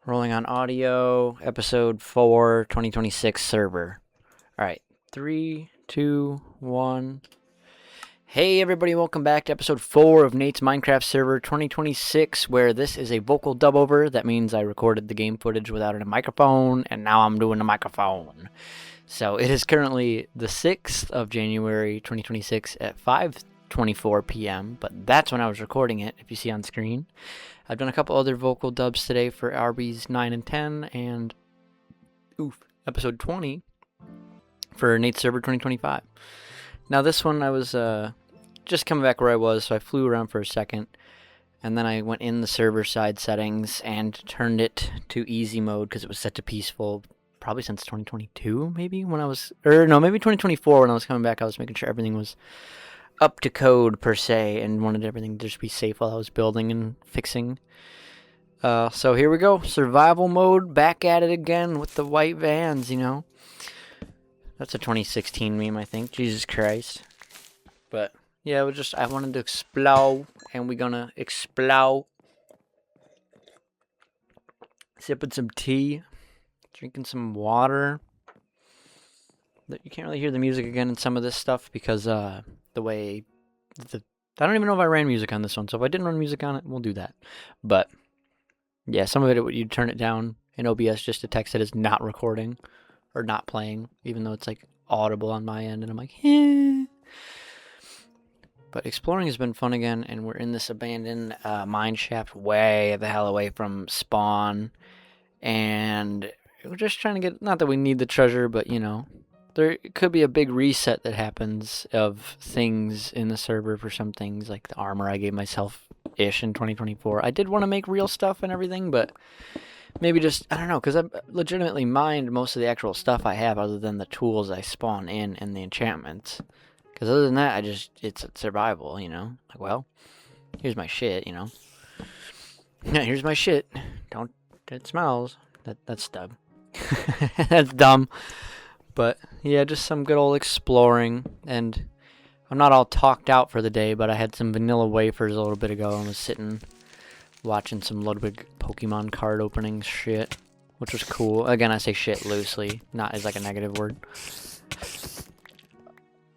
Rolling on audio, episode 4, 2026 server. Alright, 3, 2, 1. Hey everybody, welcome back to episode 4 of Nate's Minecraft server 2026, where this is a vocal dub over. That means I recorded the game footage without a microphone, and now I'm doing a microphone. So it is currently the 6th of January 2026 at 5:24 p.m., but that's when I was recording it, if you see on screen. I've done a couple other vocal dubs today for RB's 9 and 10 and episode 20 for Nate's Server 2025. Now this one I was just coming back where I was, so I flew around for a second, and then I went in the server side settings and turned it to easy mode because it was set to peaceful probably since 2022 maybe when I was, maybe 2024 when I was coming back. I was making sure everything was up to code per se and wanted everything to just be safe while I was building and fixing. So here we go, survival mode, back at it again with the white vans, you know. That's a 2016 meme, I think. Jesus Christ. But yeah, I wanted to explode, and we're gonna explode. Sipping some tea, drinking some water. You can't really hear the music again in some of this stuff because I don't even know if I ran music on this one, so if I didn't run music on it, we'll do that. But yeah, some of it, you'd turn it down in OBS just to text it as not recording or not playing, even though it's like audible on my end, and I'm like, eh. But exploring has been fun again, and we're in this abandoned mine shaft way the hell away from spawn, and we're just trying to get, not that we need the treasure, but you know, there could be a big reset that happens of things in the server for some things, like the armor I gave myself-ish in 2024. I did want to make real stuff and everything, but maybe just, I don't know, because I've legitimately mined most of the actual stuff I have other than the tools I spawn in and the enchantments. Because other than that, it's survival, you know? Like, well, here's my shit, you know? Yeah, here's my shit. It smells. That's dumb. That's dumb. But yeah, just some good old exploring, and I'm not all talked out for the day, but I had some vanilla wafers a little bit ago and was sitting watching some Ludwig Pokemon card opening shit, which was cool. Again, I say shit loosely, not as like a negative word.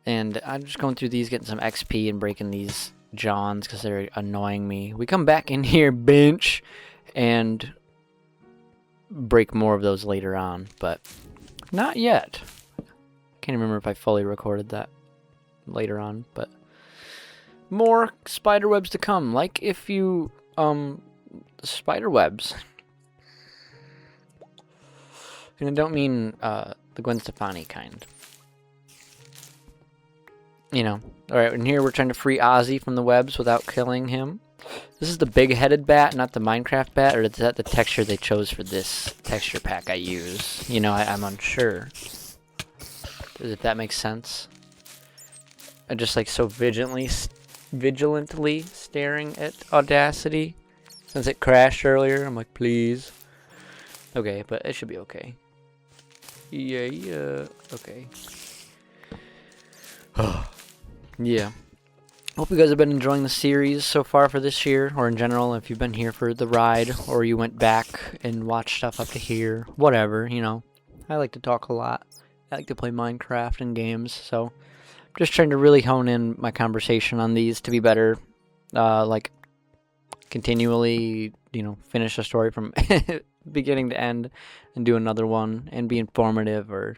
And I'm just going through these, getting some XP and breaking these Johns because they're annoying me. We come back in here, bench, and break more of those later on, but not yet. Can't remember if I fully recorded that later on, but more spider webs to come. Like if you spider webs. And I don't mean the Gwen Stefani kind. You know. Alright, and here we're trying to free Ozzy from the webs without killing him. This is the big-headed bat, not the Minecraft bat, or is that the texture they chose for this texture pack I use? You know, I'm unsure. If that makes sense. I'm just like so vigilantly staring at Audacity. Since it crashed earlier, I'm like, please. Okay, but it should be okay. Yeah, okay. Yeah. Hope you guys have been enjoying the series so far for this year, or in general, if you've been here for the ride, or you went back and watched stuff up to here, whatever, you know. I like to talk a lot. I like to play Minecraft and games, so I'm just trying to really hone in my conversation on these to be better, like, continually, you know, finish a story from beginning to end and do another one and be informative or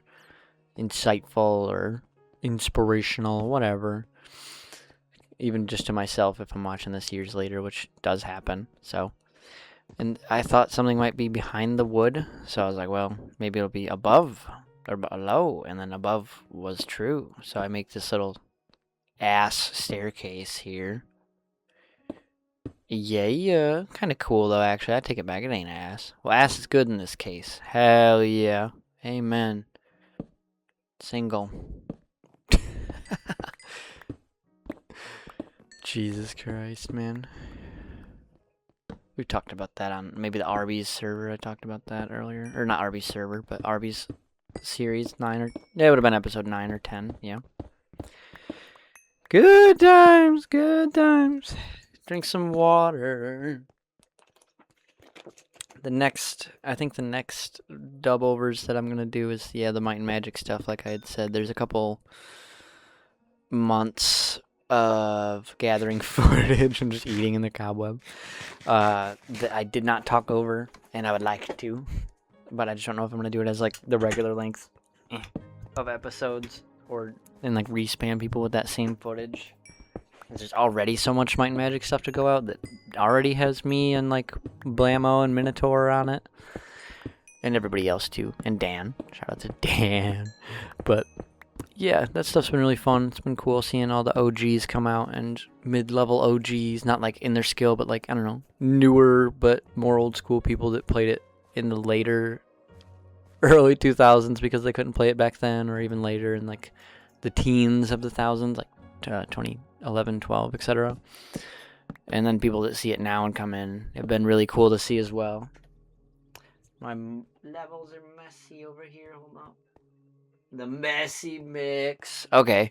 insightful or inspirational, whatever. Even just to myself if I'm watching this years later, which does happen. So, and I thought something might be behind the wood, so I was like, well, maybe it'll be above or below, and then above was true. So I make this little ass staircase here. Yeah, kind of cool though, actually. I take it back, it ain't ass. Well, ass is good in this case. Hell yeah. Amen. Single. Jesus Christ, man. We talked about that on maybe the Arby's server. I talked about that earlier. Or not Arby's server, but Arby's series 9 or... Yeah, it would have been episode 9 or 10, yeah. Good times, good times. Drink some water. I think the next dub overs that I'm gonna do is the Might and Magic stuff. Like I had said, there's a couple months of gathering footage and just eating in the cobweb that I did not talk over, and I would like to, but I just don't know if I'm gonna do it as like the regular length of episodes or and like re-spam people with that same footage. There's already so much Might and Magic stuff to go out that already has me and like Blammo and Minotaur on it. And everybody else too. And Dan. Shout out to Dan. But yeah, that stuff's been really fun. It's been cool seeing all the OGs come out and mid-level OGs, not like in their skill, but like, I don't know, newer but more old school people that played it in the later early 2000s because they couldn't play it back then, or even later in like the teens of the thousands, like 2011, 12, etc. And then people that see it now and come in have been really cool to see as well. My levels are messy over here. Hold on. The messy mix. Okay.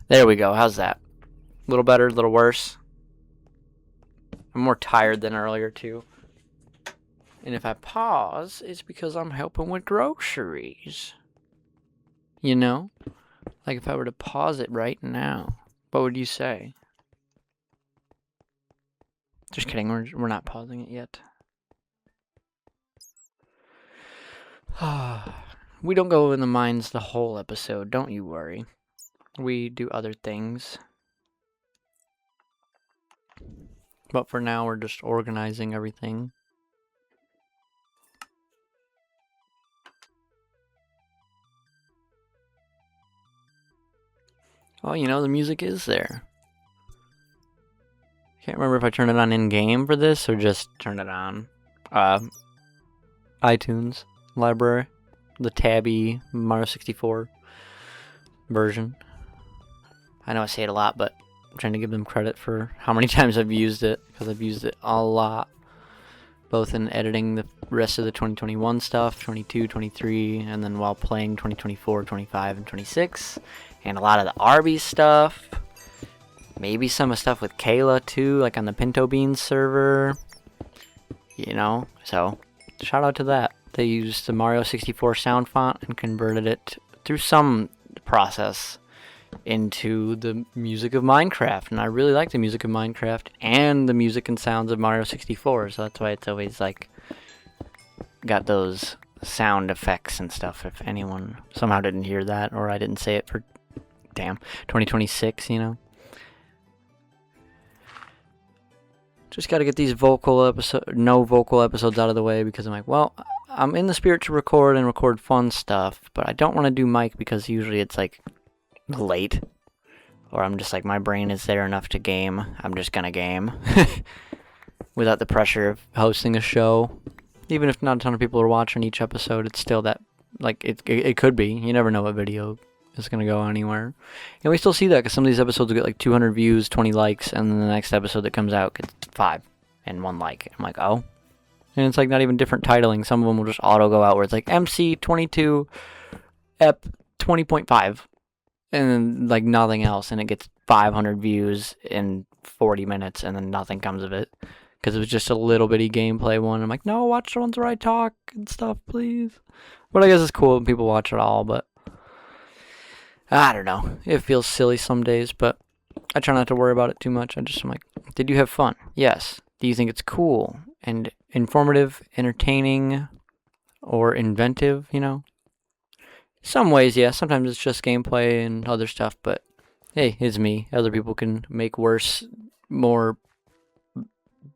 There we go. How's that? A little better, a little worse. I'm more tired than earlier, too. And if I pause, it's because I'm helping with groceries. You know? Like if I were to pause it right now, what would you say? Just kidding, we're not pausing it yet. We don't go in the mines the whole episode, don't you worry. We do other things. But for now, we're just organizing everything. Oh, you know, the music is there. Can't remember if I turned it on in-game for this or just turned it on. iTunes library. The tabby Mario 64 version. I know I say it a lot, but I'm trying to give them credit for how many times I've used it, because I've used it a lot. Both in editing the rest of the 2021 stuff, 22, 23, and then while playing 2024, 25, and 26. And a lot of the Arby's stuff. Maybe some of the stuff with Kayla too, like on the Pinto Beans server. You know, so shout out to that. They used the Mario 64 sound font and converted it through some process into the music of Minecraft. And I really like the music of Minecraft and the music and sounds of Mario 64. So that's why it's always like got those sound effects and stuff. If anyone somehow didn't hear that, or I didn't say it for 2026, you know. Just got to get these no vocal episodes out of the way, because I'm like, well, I'm in the spirit to record and record fun stuff, but I don't want to do mic because usually it's like late, or I'm just like, my brain is there enough to game. I'm just gonna game without the pressure of hosting a show. Even if not a ton of people are watching each episode, it's still that, like, it could be. You never know what video is going to go anywhere. And we still see that because some of these episodes will get like 200 views, 20 likes, and then the next episode that comes out gets 5 and 1 like. I'm like, oh. And it's like not even different titling. Some of them will just auto go out where it's like MC22 Ep 20.5 and then like nothing else, and it gets 500 views in 40 minutes and then nothing comes of it because it was just a little bitty gameplay one. I'm like, no, watch the ones where I talk and stuff, please. But I guess it's cool when people watch it all, but I don't know. It feels silly some days, but I try not to worry about it too much. I'm like, did you have fun? Yes. Do you think it's cool and informative, entertaining, or inventive, you know? Some ways, yeah. Sometimes it's just gameplay and other stuff, but hey, it's me. Other people can make worse, more,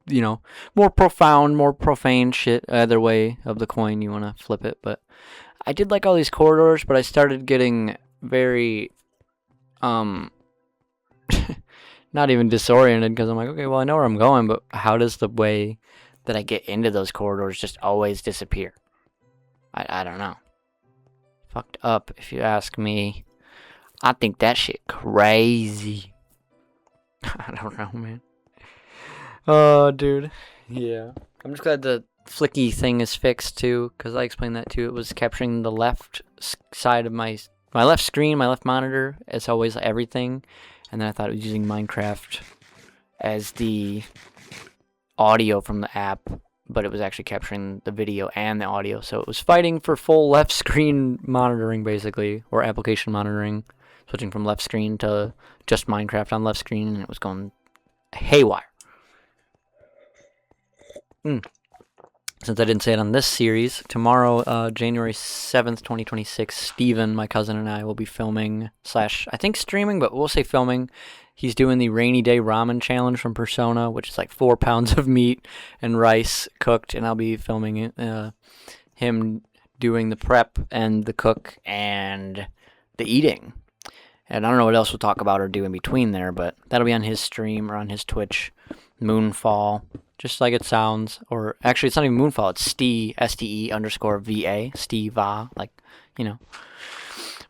you know, more profound, more profane shit. Either way of the coin you want to flip it. But I did like all these corridors, but I started getting very, not even disoriented, because I'm like, okay, well, I know where I'm going, but how does the way that I get into those corridors just always disappear? I don't know. Fucked up, if you ask me. I think that shit crazy. I don't know, man. Oh, dude. Yeah. I'm just glad the flicky thing is fixed, too, because I explained that, too. It was capturing the left side of my left screen, my left monitor, as always, everything. And then I thought it was using Minecraft as the audio from the app but it was actually capturing the video and the audio. So it was fighting for full left screen monitoring, basically, or application monitoring, switching from left screen to just Minecraft on left screen, and it was going haywire. Since I didn't say it on this series, tomorrow, January 7th, 2026, Steven, my cousin, and I will be filming / I think streaming, but we'll say filming. He's doing the rainy day ramen challenge from Persona, which is like 4 pounds of meat and rice cooked, and I'll be filming him doing the prep and the cook and the eating. And I don't know what else we'll talk about or do in between there, but that'll be on his stream or on his Twitch. Moonfall, just like it sounds. Or actually, it's not even Moonfall, it's Steve, STE_VA, Steve-a, like, you know.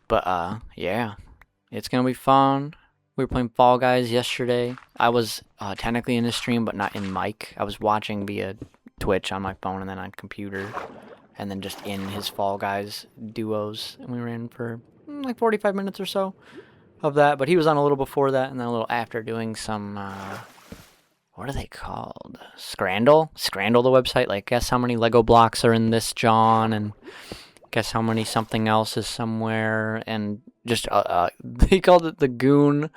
But, yeah, it's going to be fun. We were playing Fall Guys yesterday. I was technically in the stream, but not in mic. I was watching via Twitch on my phone and then on computer. And then just in his Fall Guys duos. And we ran for like 45 minutes or so of that. But he was on a little before that and then a little after doing some, what are they called? Scrandle? Scrandle, the website. Like, guess how many Lego blocks are in this, John? And guess how many something else is somewhere? And just, he called it the goon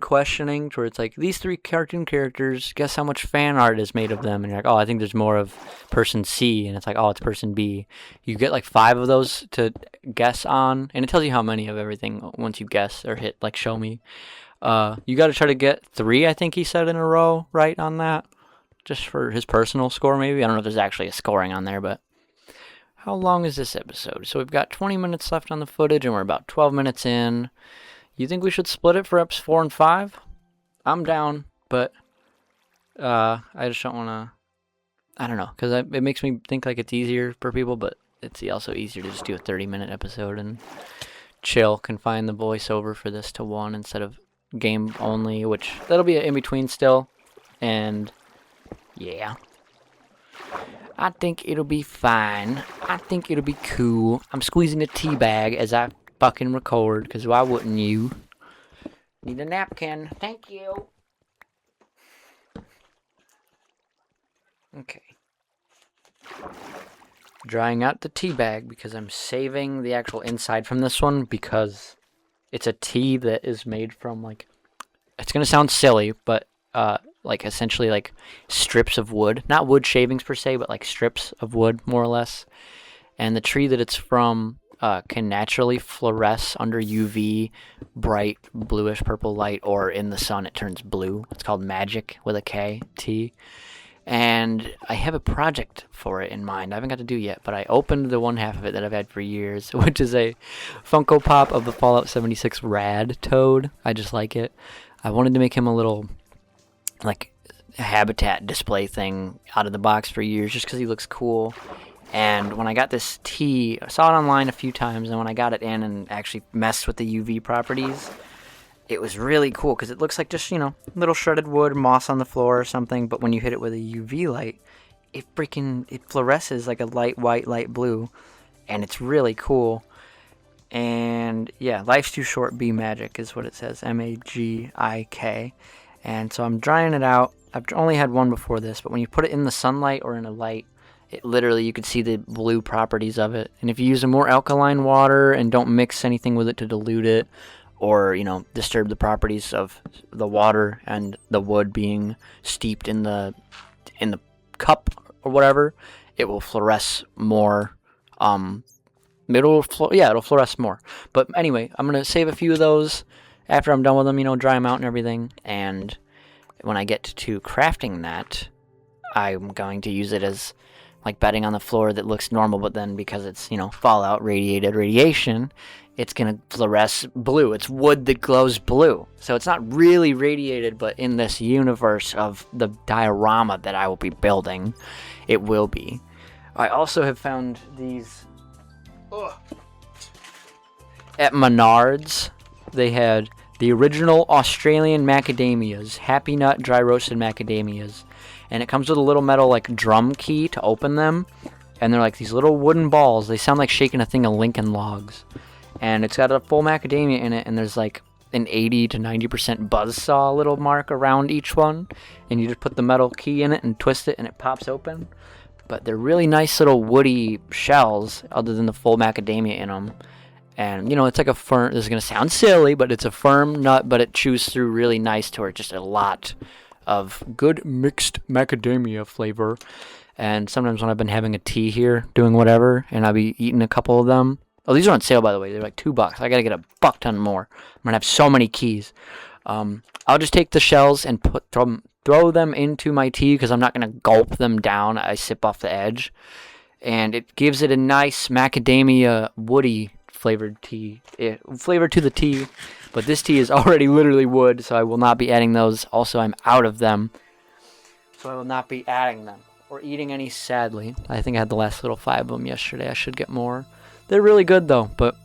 questioning, where it's like, these 3 cartoon characters, guess how much fan art is made of them? And you're like, oh, I think there's more of person C, and it's like, oh, it's person B. You get like 5 of those to guess on, and it tells you how many of everything once you guess or hit, like, show me. You got to try to get 3, I think he said, in a row right on that, just for his personal score, maybe. I don't know if there's actually a scoring on there, but how long is this episode? So we've got 20 minutes left on the footage, and we're about 12 minutes in. You think we should split it for eps 4 and 5? I'm down, but I just don't want to, I don't know, because it makes me think like it's easier for people, but it's also easier to just do a 30-minute episode and chill, confine the voiceover for this to 1 instead of game only, which that'll be an in-between still, and yeah. I think it'll be fine. I think it'll be cool. I'm squeezing a tea bag as I fucking record, because why wouldn't you? Need a napkin. Thank you. Okay. Drying out the tea bag because I'm saving the actual inside from this one because it's a tea that is made from, like, it's going to sound silly, but like essentially like strips of wood. Not wood shavings per se, but like strips of wood, more or less. And the tree that it's from can naturally fluoresce under UV, bright bluish purple light, or in the sun it turns blue. It's called Magic with a K, tea. And I have a project for it in mind. I haven't got to do yet, but I opened the one half of it that I've had for years, which is a Funko Pop of the Fallout 76 Rad Toad. I just like it. I wanted to make him a little, like, habitat display thing out of the box for years just because he looks cool. And when I got this tea, I saw it online a few times, and when I got it in and actually messed with the UV properties, it was really cool because it looks like just, you know, little shredded wood, moss on the floor or something, but when you hit it with a UV light, it fluoresces like a light white, light blue, and it's really cool. And yeah, life's too short, be magic is what it says, MAGIK. And so I'm drying it out. I've only had one before this, but when you put it in the sunlight or in a light, it literally, you could see the blue properties of it. And if you use a more alkaline water and don't mix anything with it to dilute it, or, you know, disturb the properties of the water and the wood being steeped in the cup or whatever, it will fluoresce more. It'll fluoresce more. But anyway, I'm gonna save a few of those after I'm done with them, you know, dry them out and everything. And when I get to crafting that, I'm going to use it as like bedding on the floor that looks normal, but then because it's, you know, Fallout radiation, it's going to fluoresce blue. It's wood that glows blue. So it's not really radiated, but in this universe of the diorama that I will be building, it will be. I also have found these at Menards. They had the original Australian macadamias, Happy Nut dry roasted macadamias. And it comes with a little metal, like, drum key to open them. And they're like these little wooden balls. They sound like shaking a thing of Lincoln logs. And it's got a full macadamia in it. And there's, like, an 80 to 90% buzzsaw little mark around each one, and you just put the metal key in it and twist it and it pops open. But they're really nice little woody shells other than the full macadamia in them. And, you know, it's like a firm, this is going to sound silly, but it's a firm nut, but it chews through really nice to where it's just a lot of good mixed macadamia flavor. And sometimes when I've been having a tea here, doing whatever, and I'll be eating a couple of them. Oh, these are on sale, by the way. They're like $2. I got to get a buck ton more. I'm going to have so many keys. I'll just take the shells and throw them into my tea because I'm not going to gulp them down. I sip off the edge. And it gives it a nice macadamia woody flavored tea. Flavor to the tea. But this tea is already literally wood, so I will not be adding those. Also, I'm out of them, so I will not be adding them or eating any, sadly. I think I had the last little 5 of them yesterday. I should get more. They're really good, though, but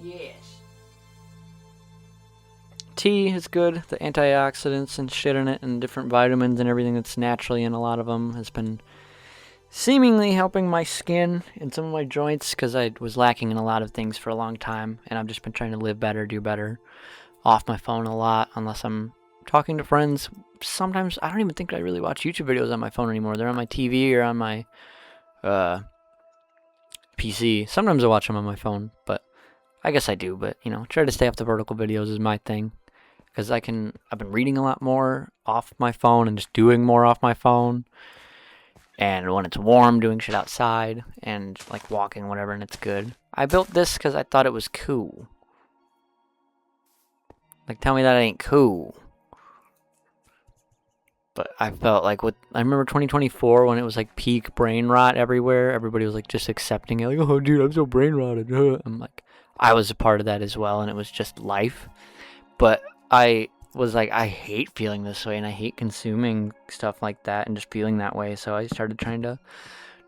yes. Tea is good. The antioxidants and shit in it and different vitamins and everything that's naturally in a lot of them has been seemingly helping my skin and some of my joints because I was lacking in a lot of things for a long time, and I've just been trying to live better, do better, off my phone a lot unless I'm talking to friends. Sometimes I don't even think I really watch YouTube videos on my phone anymore. They're on my TV or on my PC. Sometimes I watch them on my phone, but I guess I do. But, you know, try to stay off the vertical videos is my thing because I've been reading a lot more off my phone and just doing more off my phone. And when it's warm, doing shit outside and like walking, whatever, and it's good. I built this because I thought it was cool. Like, tell me that ain't cool. But I felt like I remember 2024 when it was like peak brain rot everywhere. Everybody was like just accepting it. Like, oh, dude, I'm so brain rotted. I'm like, I was a part of that as well, and it was just life. But I was like, I hate feeling this way, and I hate consuming stuff like that and just feeling that way. So I started trying to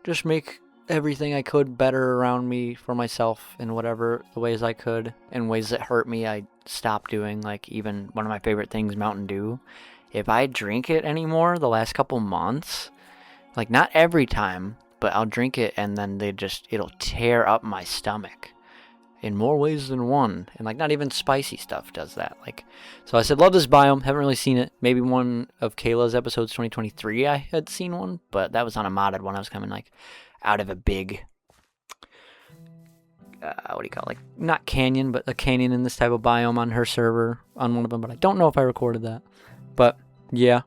just make everything I could better around me for myself in whatever the ways I could. And ways that hurt me, I stopped doing. Like, even one of my favorite things, Mountain Dew. If I drink it anymore the last couple months, like not every time, but I'll drink it and then it'll tear up my stomach in more ways than one. And like not even spicy stuff does that. Like, so I said, love this biome. Haven't really seen it. Maybe one of Kayla's episodes, 2023, I had seen one, but that was on a modded one. I was coming like out of a big, what do you call it? Like, not canyon, but a canyon in this type of biome on her server on one of them. But I don't know if I recorded that. But yeah,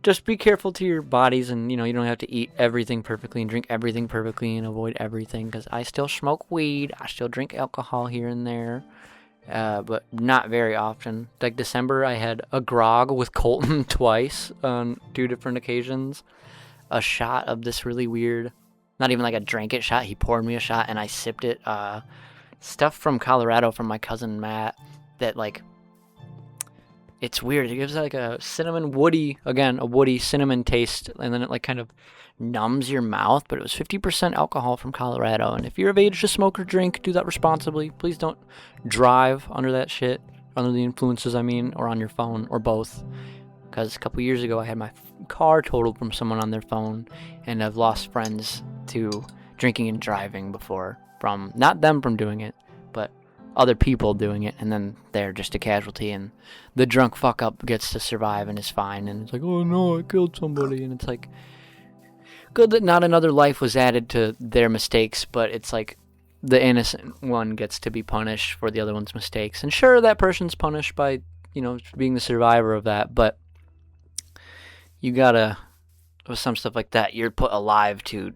just be careful to your bodies, and you know, you don't have to eat everything perfectly and drink everything perfectly and avoid everything, because I still smoke weed, I still drink alcohol here and there, but not very often. Like December, I had a grog with Colton twice on 2 different occasions, a shot of this really weird, not even like a drank it shot, he poured me a shot and I sipped it, stuff from Colorado from my cousin Matt that like, it's weird. It gives like a cinnamon woody, again, a woody cinnamon taste, and then it like kind of numbs your mouth, but it was 50% alcohol from Colorado. And if you're of age to smoke or drink, do that responsibly. Please don't drive under that shit, under the influences, I mean, or on your phone, or both. Because a couple years ago, I had my car totaled from someone on their phone, and I've lost friends to drinking and driving before, from, not them from doing it, but other people doing it, and then they're just a casualty, and the drunk fuck up gets to survive and is fine, and it's like, oh no, I killed somebody, and it's like, good that not another life was added to their mistakes, but it's like the innocent one gets to be punished for the other one's mistakes. And sure, that person's punished by, you know, being the survivor of that, but you gotta, with some stuff like that, you're put alive to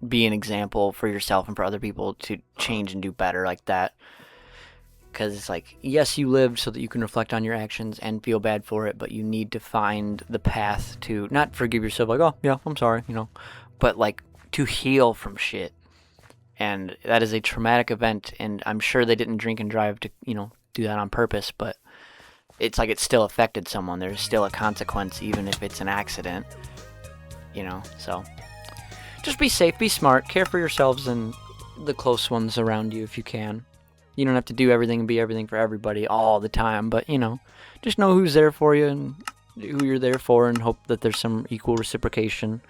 be an example for yourself and for other people to change and do better like that. Because it's like, yes, you lived so that you can reflect on your actions and feel bad for it, but you need to find the path to not forgive yourself, like, oh, yeah, I'm sorry, you know, but like to heal from shit. And that is a traumatic event, and I'm sure they didn't drink and drive to, you know, do that on purpose, but it's like it still affected someone. There's still a consequence, even if it's an accident, you know, so just be safe, be smart, care for yourselves and the close ones around you if you can. You don't have to do everything and be everything for everybody all the time, but, you know, just know who's there for you and who you're there for, and hope that there's some equal reciprocation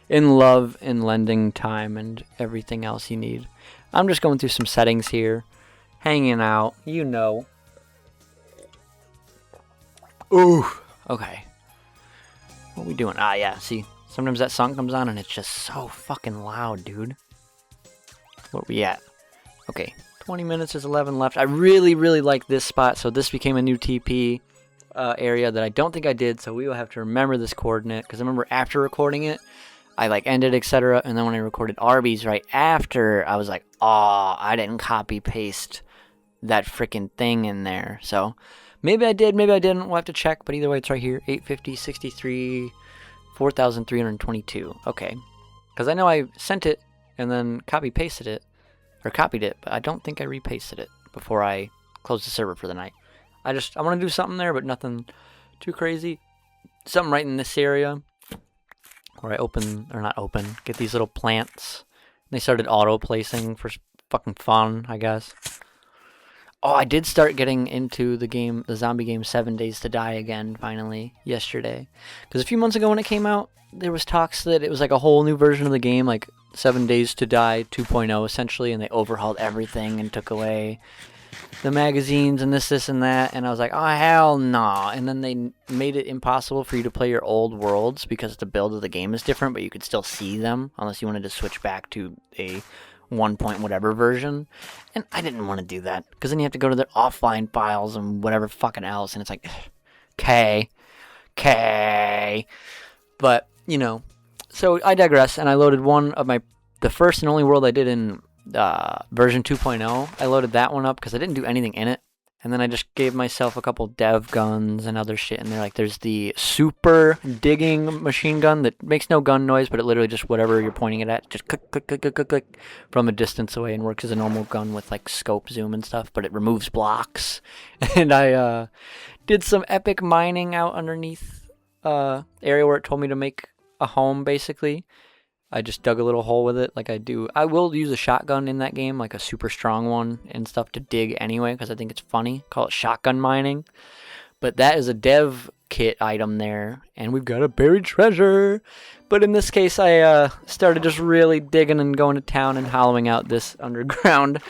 in love and lending time and everything else you need. I'm just going through some settings here. hanging out, you know. Ooh. Okay. What are we doing? Ah, yeah, see. Sometimes that song comes on and it's just so fucking loud, dude. What we at? Okay. 20 minutes, there's 11 left. I really, really like this spot, so this became a new TP area that I don't think I did, so we will have to remember this coordinate, because I remember after recording it, I like ended, etc., and then when I recorded Arby's right after, I was like, oh, I didn't copy-paste that freaking thing in there, so maybe I did, maybe I didn't, we'll have to check, but either way, it's right here, 850, 63, 4,322, okay, because I know I sent it, and then copy-pasted it, or copied it, but I don't think I repasted it before I closed the server for the night. I want to do something there, but nothing too crazy. Something right in this area where I get these little plants. They started auto-placing for fucking fun, I guess. Oh, I did start getting into the zombie game 7 Days to Die again, finally, yesterday. Because a few months ago when it came out, there was talks that it was like a whole new version of the game, like 7 Days to Die 2.0, essentially, and they overhauled everything and took away the magazines and this, and that, and I was like, oh, hell no. And then they made it impossible for you to play your old worlds because the build of the game is different, but you could still see them unless you wanted to switch back to a 1 point whatever version. And I didn't want to do that because then you have to go to their offline files and whatever fucking else, and it's like, okay. But, you know, so I digress, and I loaded the first and only world I did in version 2.0. I loaded that one up because I didn't do anything in it, and then I just gave myself a couple dev guns and other shit in there. Like there's the super digging machine gun that makes no gun noise, but it literally just whatever you're pointing it at, just click from a distance away and works as a normal gun with like scope zoom and stuff, but it removes blocks. And I did some epic mining out underneath area where it told me to make a home, basically. I just dug a little hole with it like I do. I will use a shotgun in that game, like a super strong one and stuff to dig anyway, because I think it's funny. Call it shotgun mining. But that is a dev kit item there, and we've got a buried treasure. But in this case, I started just really digging and going to town and hollowing out this underground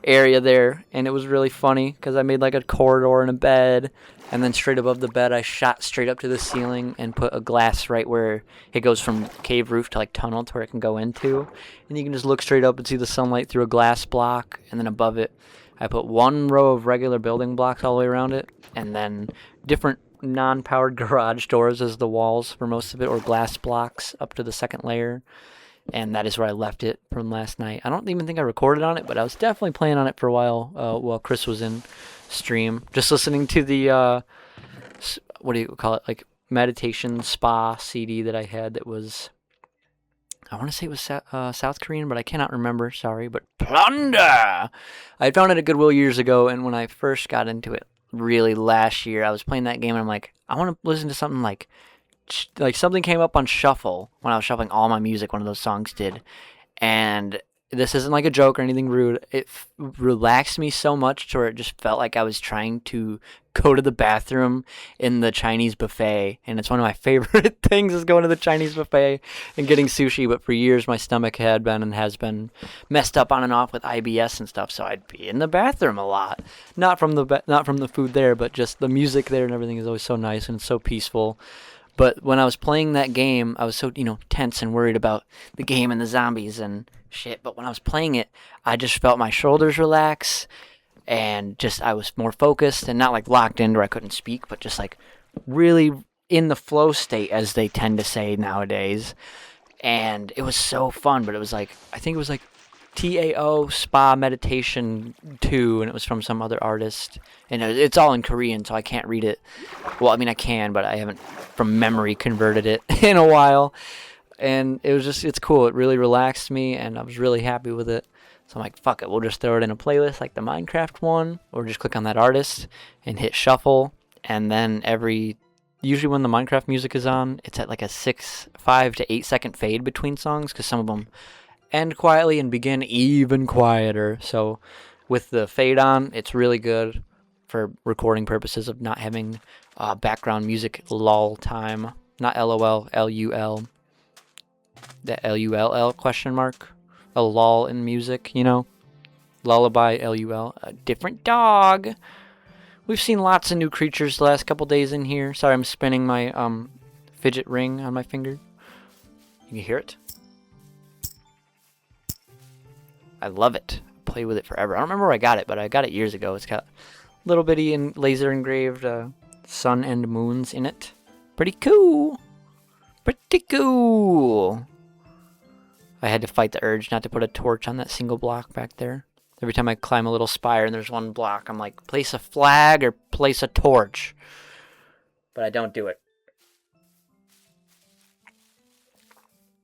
area there, and it was really funny because I made like a corridor and a bed, and then straight above the bed I shot straight up to the ceiling and put a glass right where it goes from cave roof to like tunnel to where it can go into, and you can just look straight up and see the sunlight through a glass block. And then above it I put one row of regular building blocks all the way around it, and then different non-powered garage doors as the walls for most of it, or glass blocks up to the second layer. And that is where I left it from last night. I don't even think I recorded on it, but I was definitely playing on it for a while Chris was in stream, just listening to the what do you call it, like meditation spa CD that I had that was, I want to say it was South Korean, but I cannot remember, sorry. But Plunder! I found it at Goodwill years ago, and when I first got into it, really last year, I was playing that game, and I'm like, I want to listen to something like something came up on shuffle when I was shuffling all my music, one of those songs did, and this isn't like a joke or anything rude. It relaxed me so much to where it just felt like I was trying to go to the bathroom in the Chinese buffet, and it's one of my favorite things is going to the Chinese buffet and getting sushi. But for years my stomach had been and has been messed up on and off with IBS and stuff, so I'd be in the bathroom a lot, not from the food there, but just the music there and everything is always so nice and it's so peaceful. But when I was playing that game, I was so, tense and worried about the game and the zombies and shit. But when I was playing it, I just felt my shoulders relax, and just I was more focused and not like locked in where I couldn't speak, but just like really in the flow state, as they tend to say nowadays. And it was so fun. But it was like, I think it was like TAO Spa Meditation 2, and it was from some other artist, and it's all in Korean, so I can't read it. Well, I mean I can, but I haven't from memory converted it in a while. And it was just, it's cool. It really relaxed me, and I was really happy with it. So I'm like, fuck it, we'll just throw it in a playlist like the Minecraft one, or just click on that artist and hit shuffle, and then usually when the Minecraft music is on, it's at like a 5 to 8 second fade between songs, because some of them end quietly and begin even quieter. So with the fade on, it's really good for recording purposes of not having background music lull time. Not LOL, LUL. The LULL question mark. A lull in music, Lullaby, L-U-L. A different dog. We've seen lots of new creatures the last couple days in here. Sorry, I'm spinning my fidget ring on my finger. You can hear it. I love it. Play with it forever. I don't remember where I got it, but I got it years ago. It's got little bitty and laser engraved sun and moons in it. Pretty cool. Pretty cool. I had to fight the urge not to put a torch on that single block back there. Every time I climb a little spire and there's one block, I'm like, place a flag or place a torch. But I don't do it.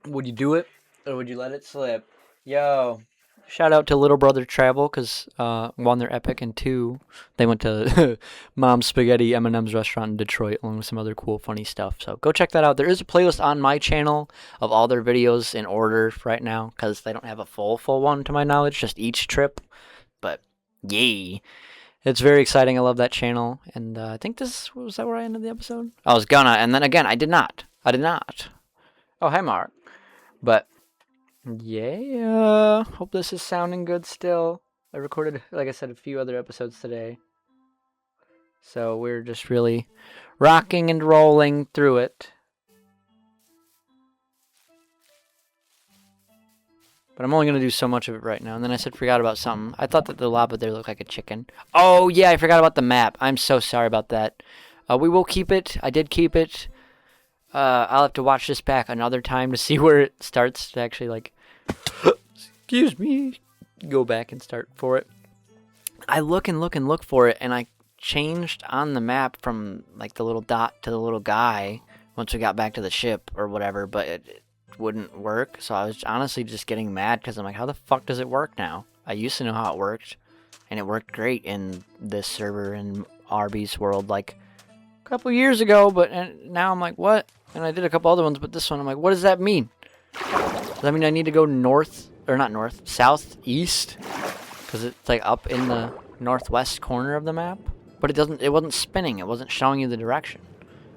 Would you do it? Or would you let it slip? Yo. Shout out to Little Brother Travel, because one, they're epic, and two, they went to Mom's Spaghetti M&M's restaurant in Detroit, along with some other cool, funny stuff. So go check that out. There is a playlist on my channel of all their videos in order right now, because they don't have a full one, to my knowledge, just each trip. But, yay. It's very exciting. I love that channel. And I think was that where I ended the episode? I was gonna, and then again, I did not. Oh, hey, Mark. But... yeah, hope this is sounding good still. I recorded, like I said, a few other episodes today. So we're just really rocking and rolling through it. But I'm only going to do so much of it right now. And then I forgot about something. I thought that the lava there looked like a chicken. Oh, yeah, I forgot about the map. I'm so sorry about that. We will keep it. I did keep it. I'll have to watch this back another time to see where it starts to actually, like, excuse me, go back and start for it. I look and look for it, and I changed on the map from, like, the little dot to the little guy once we got back to the ship or whatever, but it wouldn't work. So I was honestly just getting mad because I'm like, how the fuck does it work now? I used to know how it worked, and it worked great in this server in Arby's world, like, a couple years ago, but now I'm like, what? And I did a couple other ones, but this one, I'm like, what does that mean? Does that mean I need to go southeast? Because it's like up in the northwest corner of the map? But it wasn't spinning. It wasn't showing you the direction.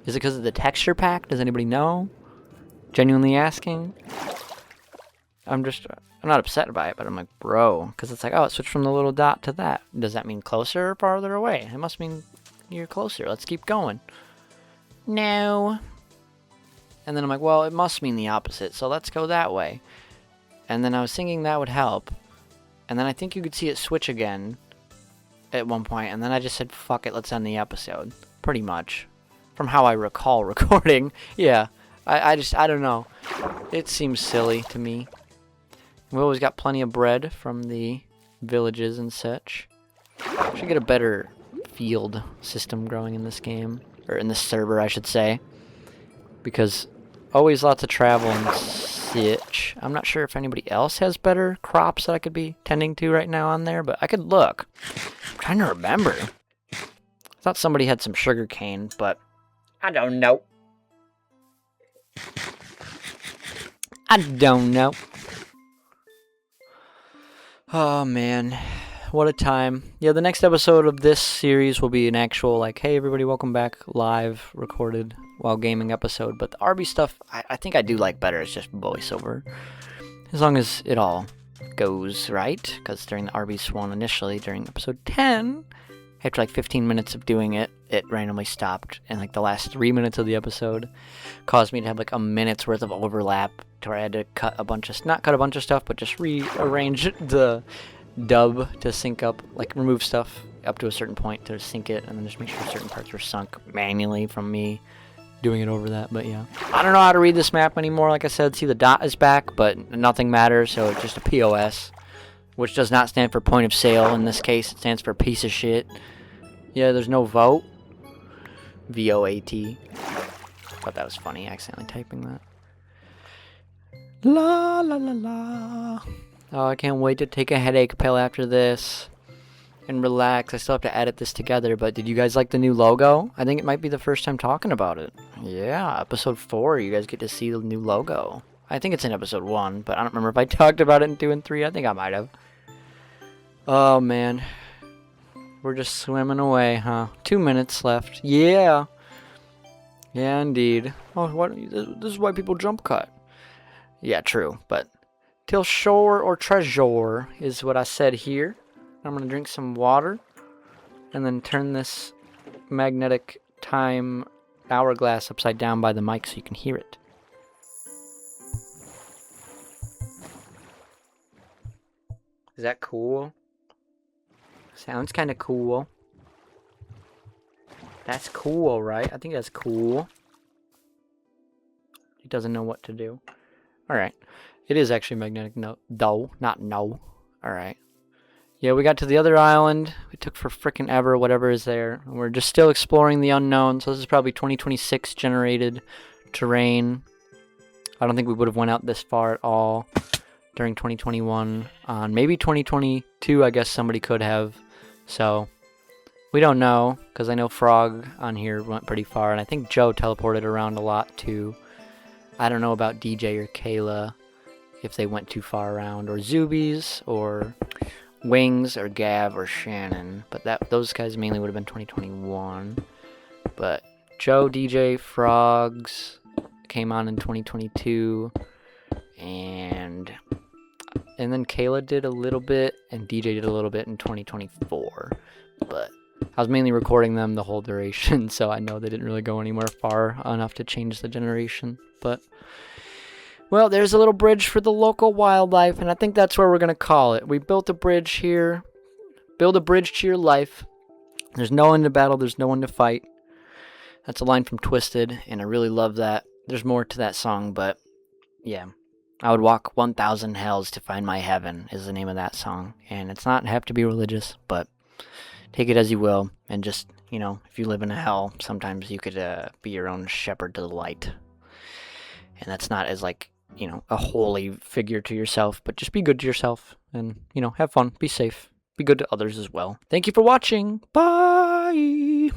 Is it because of the texture pack? Does anybody know? Genuinely asking? I'm not upset by it, but I'm like, bro. Because it's like, oh, it switched from the little dot to that. Does that mean closer or farther away? It must mean you're closer. Let's keep going. No. And then I'm like, well, it must mean the opposite, so let's go that way. And then I was thinking that would help. And then I think you could see it switch again at one point, and then I just said, fuck it, let's end the episode. Pretty much. From how I recall recording. Yeah, I don't know. It seems silly to me. We always got plenty of bread from the villages and such. Should get a better field system growing in this game. Or in this server, I should say. Because always lots of travel and such. I'm not sure if anybody else has better crops that I could be tending to right now on there, but I could look. I'm trying to remember. I thought somebody had some sugar cane, but I don't know. Oh, man. What a time. Yeah, the next episode of this series will be an actual, like, hey, everybody, welcome back, live, recorded, while gaming episode. But the RB stuff, I think I do like better. It's just voiceover. As long as it all goes right. Because during the Arby's one initially, during episode 10, after like 15 minutes of doing it, it randomly stopped. And like the last 3 minutes of the episode caused me to have like a minute's worth of overlap to where I had to not cut a bunch of stuff, but just rearrange the dub to sync up, like remove stuff up to a certain point to sync it, and then just make sure certain parts were sunk manually from me doing it over that. But yeah, I don't know how to read this map anymore. Like I said, see, the dot is back, but nothing matters, so it's just a POS, which does not stand for point of sale. In this case, it stands for piece of shit. Yeah, there's no vote. VOAT. Thought that was funny, accidentally typing that. La la la la. Oh, I can't wait to take a headache pill after this and relax. I still have to edit this together, but did you guys like the new logo? I think it might be the first time talking about it. Yeah, episode 4, you guys get to see the new logo. I think it's in episode 1, but I don't remember if I talked about it in 2 and 3. I think I might have. Oh, man. We're just swimming away, huh? 2 minutes left. Yeah. Yeah, indeed. Oh, what? This is why people jump cut. Yeah, true, but till shore or treasure is what I said here. I'm going to drink some water and then turn this magnetic time hourglass upside down by the mic so you can hear it. Is that cool? Sounds kind of cool. That's cool, right? I think that's cool. He doesn't know what to do. Alright. It is actually magnetic though, not no. Alright. Yeah, we got to the other island. We took for frickin' ever, whatever is there. And we're just still exploring the unknown. So this is probably 2026 generated terrain. I don't think we would have went out this far at all during 2021. Maybe 2022, I guess somebody could have. So we don't know, because I know Frog on here went pretty far. And I think Joe teleported around a lot too. I don't know about DJ or Kayla, if they went too far around. Or Zubies, or Wings, or Gav, or Shannon. But those guys mainly would have been 2021. But Joe, DJ, Frogs came on in 2022. And then Kayla did a little bit, and DJ did a little bit in 2024. But I was mainly recording them the whole duration, so I know they didn't really go anywhere far enough to change the generation. But, well, there's a little bridge for the local wildlife, and I think that's where we're going to call it. We built a bridge here. Build a bridge to your life. There's no one to battle, there's no one to fight. That's a line from Twisted, and I really love that. There's more to that song, but, yeah. I would walk 1,000 hells to find my heaven is the name of that song. And it's not have to be religious, but take it as you will. And just, if you live in a hell, sometimes you could be your own shepherd to the light. And that's not as a holy figure to yourself, but just be good to yourself and, have fun, be safe, be good to others as well. Thank you for watching. Bye.